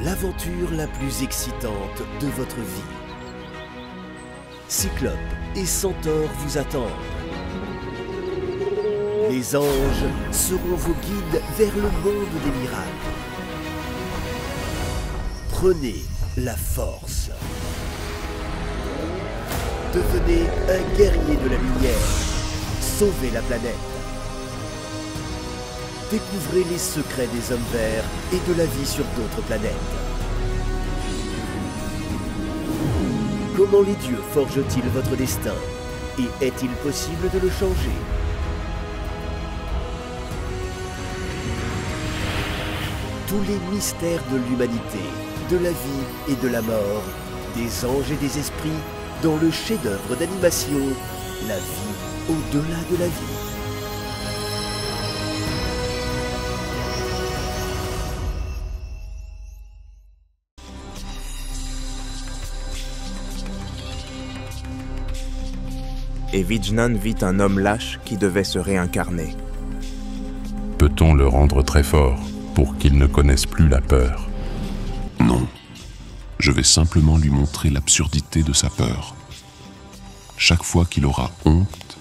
l'aventure la plus excitante de votre vie. Cyclope et Centaure vous attendent. Les anges seront vos guides vers le monde des miracles. Prenez la force. Devenez un guerrier de la lumière. Sauvez la planète. Découvrez les secrets des hommes verts et de la vie sur d'autres planètes. Comment les dieux forgent-ils votre destin? Et est-il possible de le changer? Tous les mystères de l'humanité, de la vie et de la mort, des anges et des esprits, dans le chef-d'œuvre d'animation, La vie au-delà de la vie. Et Vijnan vit un homme lâche qui devait se réincarner. Peut-on le rendre très fort pour qu'il ne connaisse plus la peur? Non. Je vais simplement lui montrer l'absurdité de sa peur. Chaque fois qu'il aura honte,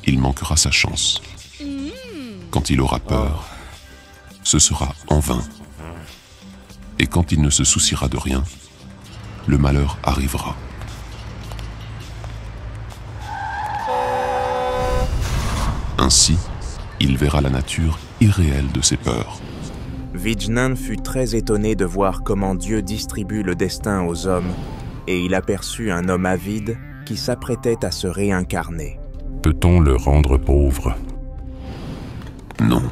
il manquera sa chance. Quand il aura peur, ce sera en vain. Et quand il ne se souciera de rien, le malheur arrivera. Ainsi, il verra la nature irréelle de ses peurs. Vijnan fut très étonné de voir comment Dieu distribue le destin aux hommes, et il aperçut un homme avide qui s'apprêtait à se réincarner. Peut-on le rendre pauvre? Non.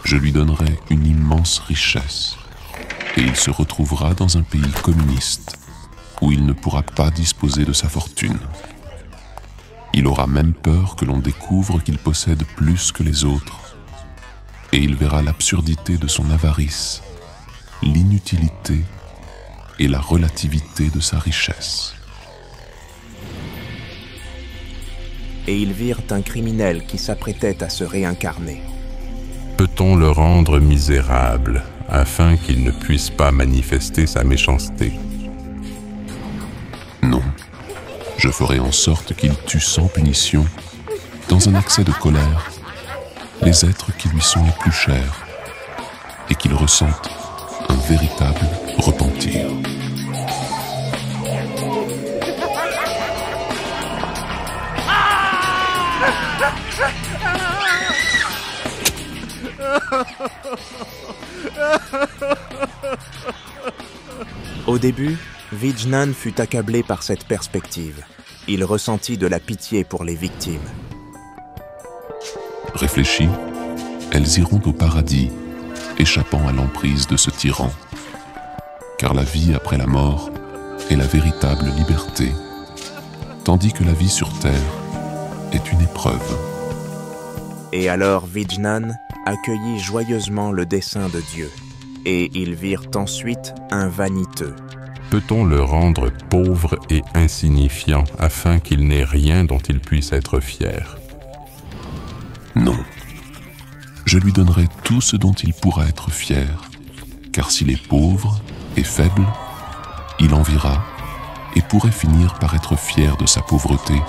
Je lui donnerai une immense richesse, et il se retrouvera dans un pays communiste, où il ne pourra pas disposer de sa fortune. Il aura même peur que l'on découvre qu'il possède plus que les autres, et il verra l'absurdité de son avarice, l'inutilité et la relativité de sa richesse. Et ils virent un criminel qui s'apprêtait à se réincarner. Peut-on le rendre misérable afin qu'il ne puisse pas manifester sa méchanceté? Non. Je ferai en sorte qu'il tue sans punition, dans un accès de colère, les êtres qui lui sont les plus chers, et qu'il ressente un véritable repentir. Au début, Vijnan fut accablé par cette perspective. Il ressentit de la pitié pour les victimes. Réfléchies, elles iront au paradis, échappant à l'emprise de ce tyran. Car la vie après la mort est la véritable liberté, tandis que la vie sur terre est une épreuve. Et alors Vijnan accueillit joyeusement le dessein de Dieu. Et ils virent ensuite un vaniteux. Peut-on le rendre pauvre et insignifiant afin qu'il n'ait rien dont il puisse être fier? Non. Je lui donnerai tout ce dont il pourra être fier, car s'il est pauvre et faible, il enviera et pourrait finir par être fier de sa pauvreté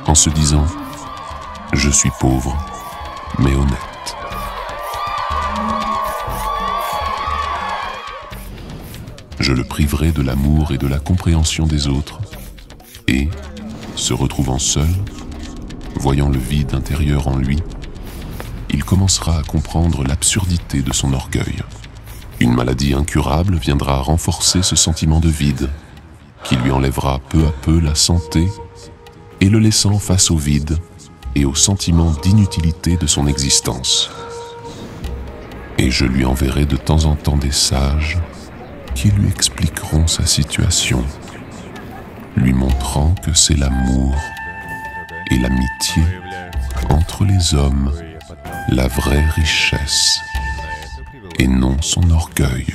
en se disant « Je suis pauvre, mais honnête ». Je le priverai de l'amour et de la compréhension des autres, et, se retrouvant seul, voyant le vide intérieur en lui, il commencera à comprendre l'absurdité de son orgueil. Une maladie incurable viendra renforcer ce sentiment de vide, qui lui enlèvera peu à peu la santé et le laissant face au vide et au sentiment d'inutilité de son existence. Et je lui enverrai de temps en temps des sages qui lui expliqueront sa situation, lui montrant que c'est l'amour et l'amitié entre les hommes la vraie richesse et non son orgueil.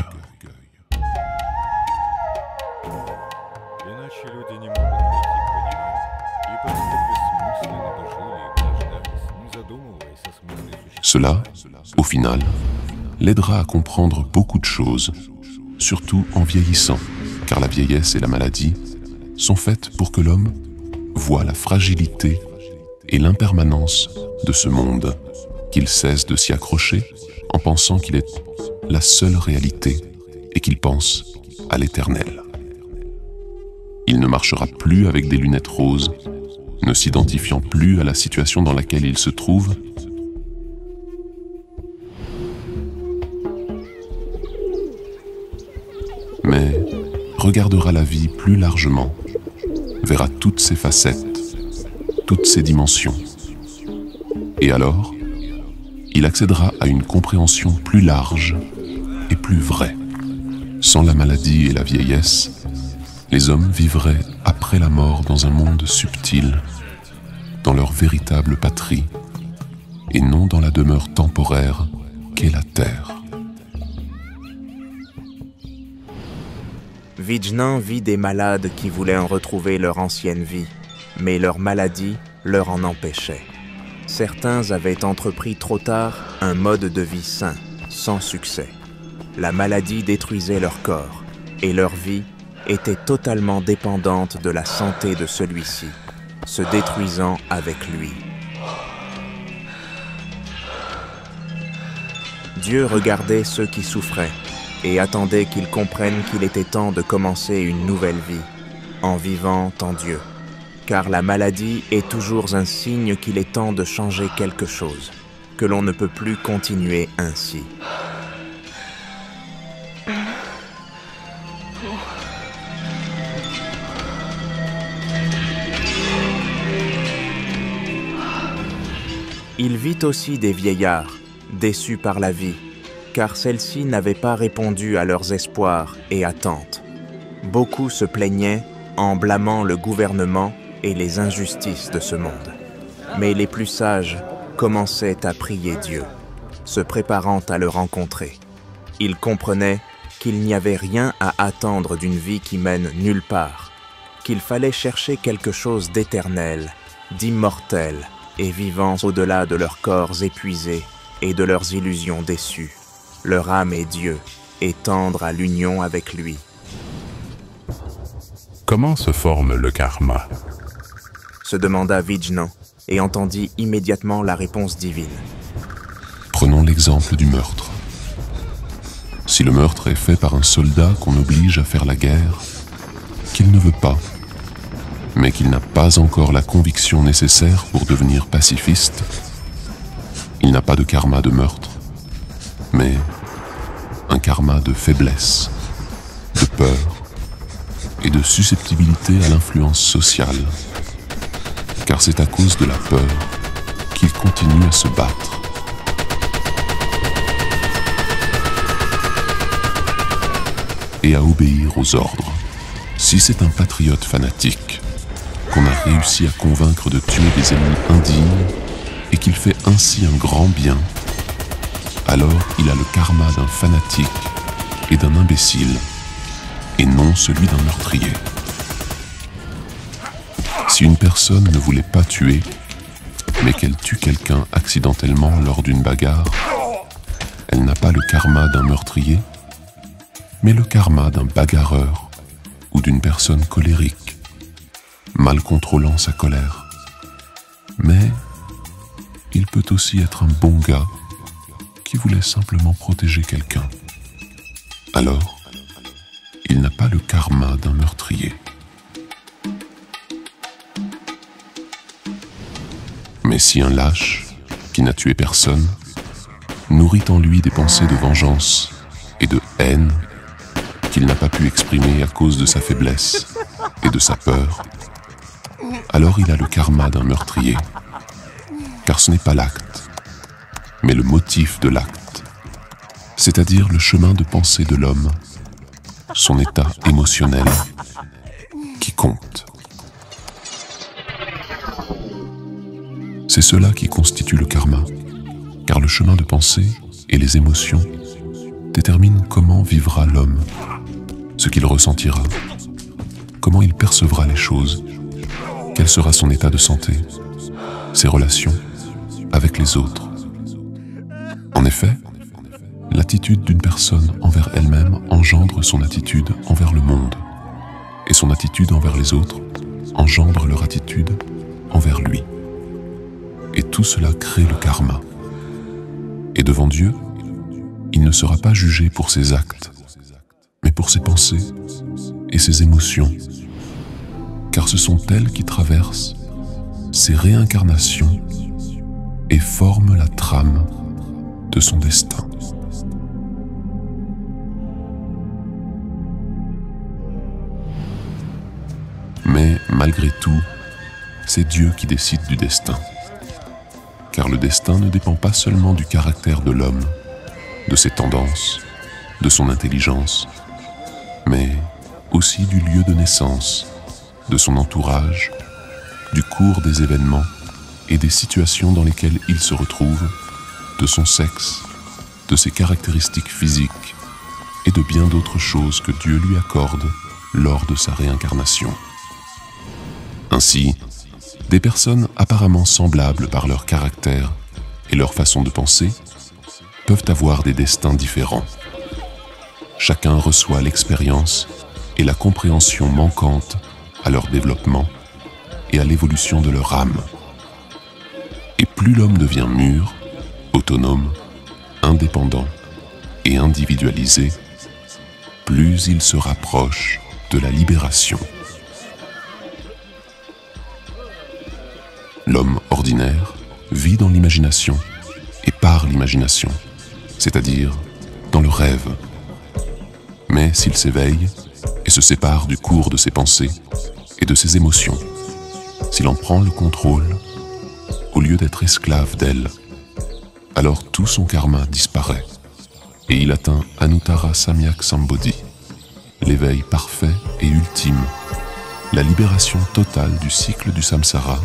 Cela, au final, l'aidera à comprendre beaucoup de choses surtout en vieillissant, car la vieillesse et la maladie sont faites pour que l'homme voit la fragilité et l'impermanence de ce monde, qu'il cesse de s'y accrocher en pensant qu'il est la seule réalité et qu'il pense à l'éternel. Il ne marchera plus avec des lunettes roses, ne s'identifiant plus à la situation dans laquelle il se trouve, mais regardera la vie plus largement, verra toutes ses facettes, toutes ses dimensions. Et alors, il accédera à une compréhension plus large et plus vraie. Sans la maladie et la vieillesse, les hommes vivraient après la mort dans un monde subtil, dans leur véritable patrie, et non dans la demeure temporaire qu'est la terre. Vijnan vit des malades qui voulaient en retrouver leur ancienne vie, mais leur maladie leur en empêchait. Certains avaient entrepris trop tard un mode de vie sain, sans succès. La maladie détruisait leur corps, et leur vie était totalement dépendante de la santé de celui-ci, se détruisant avec lui. Dieu regardait ceux qui souffraient et attendait qu'ils comprennent qu'il était temps de commencer une nouvelle vie, en vivant en Dieu. Car la maladie est toujours un signe qu'il est temps de changer quelque chose, que l'on ne peut plus continuer ainsi. Il vit aussi des vieillards, déçus par la vie, car celle-ci n'avait pas répondu à leurs espoirs et attentes. Beaucoup se plaignaient en blâmant le gouvernement et les injustices de ce monde. Mais les plus sages commençaient à prier Dieu, se préparant à le rencontrer. Ils comprenaient qu'il n'y avait rien à attendre d'une vie qui mène nulle part, qu'il fallait chercher quelque chose d'éternel, d'immortel et vivant au-delà de leurs corps épuisés et de leurs illusions déçues. Leur âme est Dieu et tendre à l'union avec lui. Comment se forme le karma ? Se demanda Vijnan et entendit immédiatement la réponse divine. Prenons l'exemple du meurtre. Si le meurtre est fait par un soldat qu'on oblige à faire la guerre, qu'il ne veut pas, mais qu'il n'a pas encore la conviction nécessaire pour devenir pacifiste, il n'a pas de karma de meurtre, mais un karma de faiblesse, de peur et de susceptibilité à l'influence sociale, car c'est à cause de la peur qu'il continue à se battre. Et à obéir aux ordres. Si c'est un patriote fanatique qu'on a réussi à convaincre de tuer des ennemis indignes et qu'il fait ainsi un grand bien, alors il a le karma d'un fanatique et d'un imbécile, et non celui d'un meurtrier. Si une personne ne voulait pas tuer, mais qu'elle tue quelqu'un accidentellement lors d'une bagarre, elle n'a pas le karma d'un meurtrier, mais le karma d'un bagarreur ou d'une personne colérique, mal contrôlant sa colère. Mais il peut aussi être un bon gars qui voulait simplement protéger quelqu'un. Alors, il n'a pas le karma d'un meurtrier. Mais si un lâche, qui n'a tué personne, nourrit en lui des pensées de vengeance et de haine qu'il n'a pas pu exprimer à cause de sa faiblesse et de sa peur, alors il a le karma d'un meurtrier. Car ce n'est pas l'acte, mais le motif de l'acte, c'est-à-dire le chemin de pensée de l'homme, son état émotionnel, qui compte. C'est cela qui constitue le karma, car le chemin de pensée et les émotions déterminent comment vivra l'homme, ce qu'il ressentira, comment il percevra les choses, quel sera son état de santé, ses relations avec les autres. En effet, L'attitude d'une personne envers elle-même engendre son attitude envers le monde, et son attitude envers les autres engendre leur attitude envers lui. Et tout cela crée le karma. Et devant Dieu, il ne sera pas jugé pour ses actes, mais pour ses pensées et ses émotions, car ce sont elles qui traversent ses réincarnations et forment la trame de son destin. Mais malgré tout, c'est Dieu qui décide du destin. Car le destin ne dépend pas seulement du caractère de l'homme, de ses tendances, de son intelligence, mais aussi du lieu de naissance, de son entourage, du cours des événements et des situations dans lesquelles il se retrouve, de son sexe, de ses caractéristiques physiques et de bien d'autres choses que Dieu lui accorde lors de sa réincarnation. Ainsi, des personnes apparemment semblables par leur caractère et leur façon de penser peuvent avoir des destins différents. Chacun reçoit l'expérience et la compréhension manquante à leur développement et à l'évolution de leur âme. Et plus l'homme devient mûr, autonome, indépendant et individualisé, plus il se rapproche de la libération. L'homme ordinaire vit dans l'imagination et par l'imagination, c'est-à-dire dans le rêve. Mais s'il s'éveille et se sépare du cours de ses pensées et de ses émotions, s'il en prend le contrôle, au lieu d'être esclave d'elles, alors tout son karma disparaît et il atteint Anuttara Samyak Sambodhi, l'éveil parfait et ultime, la libération totale du cycle du samsara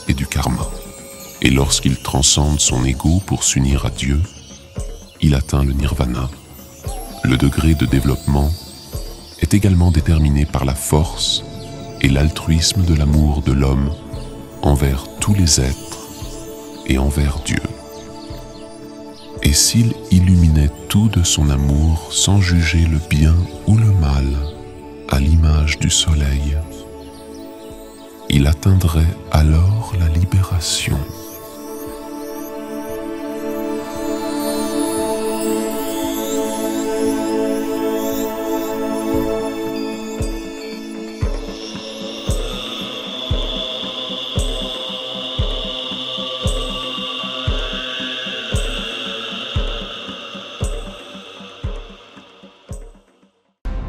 et du karma. Et lorsqu'il transcende son ego pour s'unir à Dieu, il atteint le nirvana. Le degré de développement est également déterminé par la force et l'altruisme de l'amour de l'homme envers tous les êtres et envers Dieu. Et s'il illuminait tout de son amour sans juger le bien ou le mal, à l'image du soleil, il atteindrait alors la libération.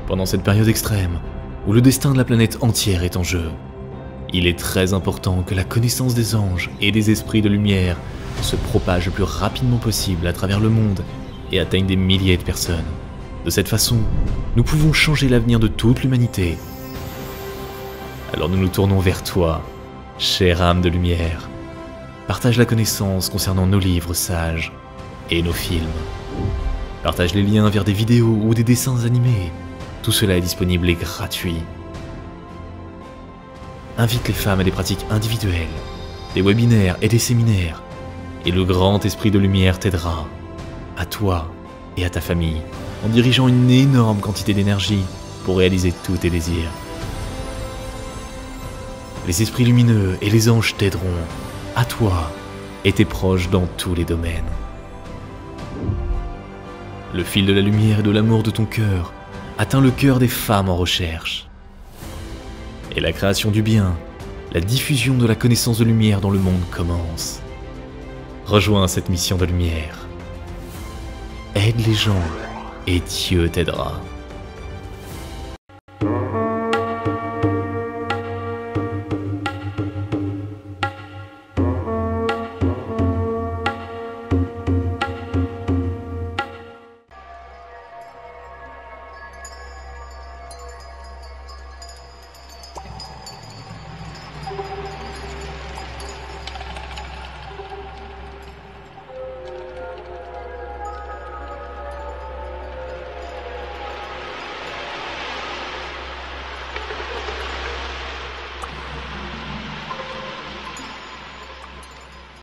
Pendant cette période extrême, où le destin de la planète entière est en jeu, il est très important que la connaissance des anges et des esprits de lumière se propage le plus rapidement possible à travers le monde et atteigne des milliers de personnes. De cette façon, nous pouvons changer l'avenir de toute l'humanité. Alors nous nous tournons vers toi, chère âme de lumière. Partage la connaissance concernant nos livres sages et nos films. Partage les liens vers des vidéos ou des dessins animés. Tout cela est disponible et gratuit. Invite les femmes à des pratiques individuelles, des webinaires et des séminaires, et le grand esprit de lumière t'aidera, à toi et à ta famille, en dirigeant une énorme quantité d'énergie pour réaliser tous tes désirs. Les esprits lumineux et les anges t'aideront, à toi et tes proches dans tous les domaines. Le fil de la lumière et de l'amour de ton cœur atteint le cœur des femmes en recherche. Et la création du bien, la diffusion de la connaissance de lumière dans le monde commence. Rejoins cette mission de lumière. Aide les gens et Dieu t'aidera.